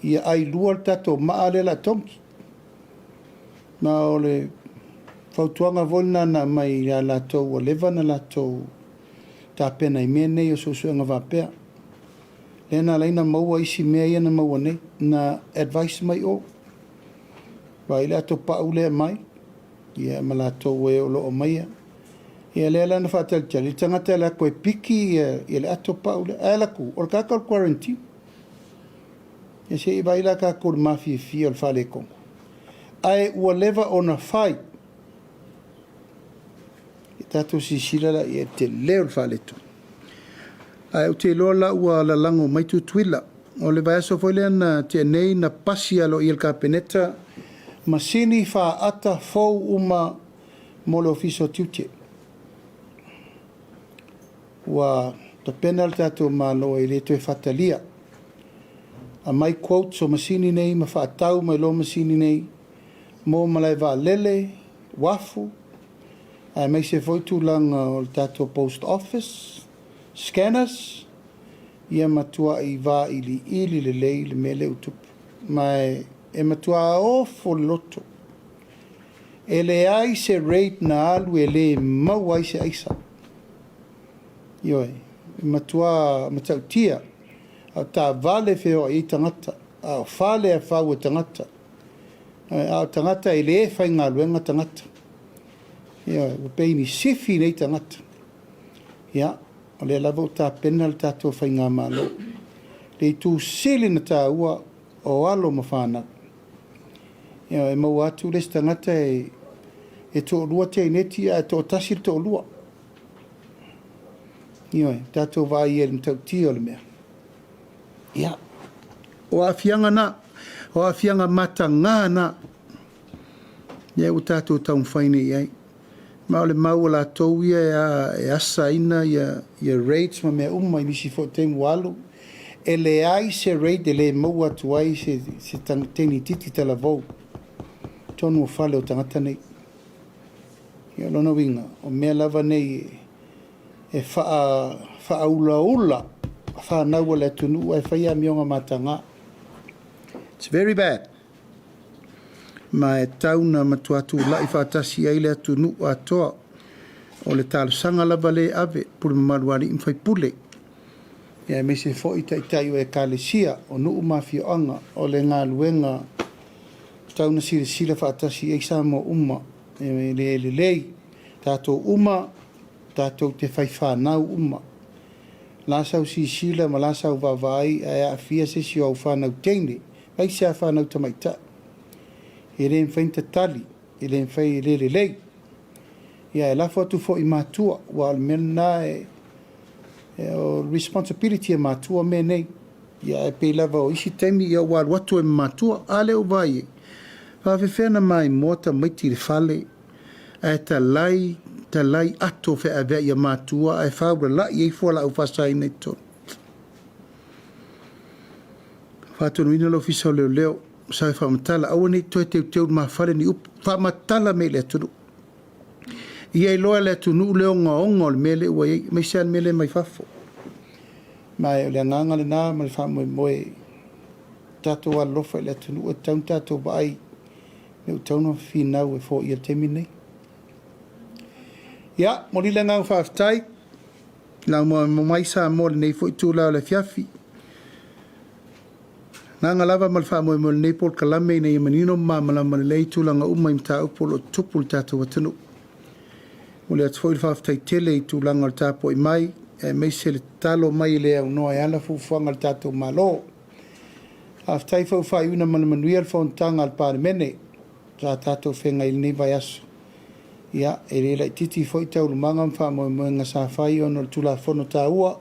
Ia ai lua le tato maa le la tonki. Ma o le whautuanga volna na mai a la tau o leva na la tau ta pena i mea nei o susuanga vapea. Lena leina maua isi mea ia na maua nei. Na advice mai o. Wa ile ato paule mai. Ia ma la tau e o loo mai. Ia lea lana whaatal tali. I tangata la koe piki ia le ato paule. Ai la ku. O le kakao quarantine. Ia se i baila kakao le mafi fia o le whale kongo. Ai ua leva o na whai. I tato si sirala i te leo le whale tu. Ai o te loa la ua la lango mai tu tuila. O le vai aso foi na te nei na pasi alo i el kapeneta. Masini wha ata fau uma mo le ofiso tiute. Wa ta penal tato ma lo i le toe whatalia. A mai quote so masini nei ma wha atau mai lo masini nei. Mo malai wa lele, wafu. Ai mai se foi tu lang o tato post office. Scanners. Ia matua i va ili le lei le mele utupu. Mai e matua ofo loto. E le ai se rate na alu e le mau ai se aisa. Ioi, e matua matautia. Au ta vale feo i tangata. Au fale a fau e tangata. Au tangata e le fai ngā luenga tangata. Ioi, wapei ni sifi nei tangata. Ia, o le lavo ta pena le tato fai ngā malo. Le tu sili na ta ua o alo mawhana. Ia, e mau atu les tangata e to lua te ineti a to tasir to lua. Ia, tato vai e le mtauti o le mea. Ia, o afianga na, o afianga mata ngā na. Ia, o tato taun whaine iai. Ma o le mau la tau ia e asa ina ia rates ma mea i nisi fo teimu alu. E le ai se rate e le mau atu ai se teni titi tala vau. Tonu o whale o tangata nei. Ia lona winga, o mea lava nei e wha ula. Wha naua le tunu e whaia mionga matanga. It's very bad. Ma e tauna matuatu lai whaatasi ai le tunu atoa. O le talo sanga lava le ave pule mamaruari imwhai pule. Ia me se fo i tai o e kalesia o nuu mafio anga o le ngā luenga tauna sila whaatasi ai sa mo uma. E le lei. Tātou uma, tātou te whai whanau uma. Lasau si sila ma lasau vavai a fia se si au whanau teine. Vai se a whanau tamaita. E le mwhainta tali, e le mwhai le lei. Ia e lafo atu fo i mātua, wa al mena o responsibility e mātua me nei. Ia e pei lava o isi teimi ia wa watu e mātua, ale o vai. Whawewhena mai mota maiti le whale, e ta lai ato fe a vea ia mātua, e whawra la i eifua la au whasai nei tonu. Whatonu ina lo fisa leo. Sai whamatala, awa nei toi teu ma whare ni up, whamatala me le atunu. Ia i loa le atunu leo ngā ongo le mele ua iei, mai sean mele mai whafo. Mai o le nganga le nā, ma le whamoe moe, tātou a lofa le atunu, e taun tātou vai, me u tauna whinau e fo ia temi nei. Ia, mori le ngā whaftai, lau mo mai sa mo le nei fo i tū lau le fiafi. Nanga lava malfa mo mo nei por kalame nei manino ma malama lei tulanga uma imta upolo tupul tatu watunu. Mole at foi fa tai tele tulanga tapo i mai e me se talo mai le no ala fu fanga tatu malo. Aftai fo fa una manuel fon tanga al parmene. Tra tatu fenga il nei vaiaso. Ya e le titi foi tau mangam fa mo nga sa fai on tula fono taua.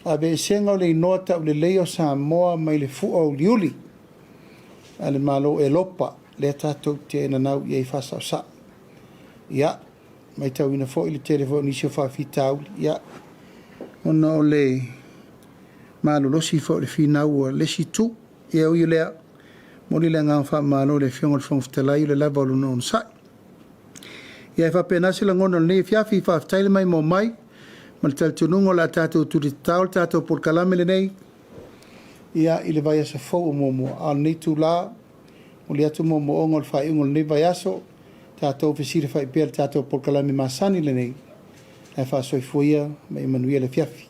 Abe senga le nota le leo sa moa mai le fu o liuli. Ale malo e lopa le tato te na nau ye fasa sa. Ya mai tau ina fo ile telefoni si fa fitau ya. Ono le malo lo si fo le finau le si tu e o ile Moni le ngā whamalo le whionga le whangwhitala i le lava o luna on sai. Ia e whapenasi la ngona le fiafi whaftaile mai mo mai, ma le talitunungo la tātou Tusitala tātou Palemia le nei, ia i le vai asa fau mo mo al nei tu la, o le atu mo ongo le whai ungo le nei vai aso, tātou whisire whai pēr tātou Palemia masani le nei, e wha soifuia, mai manuia le fiafi.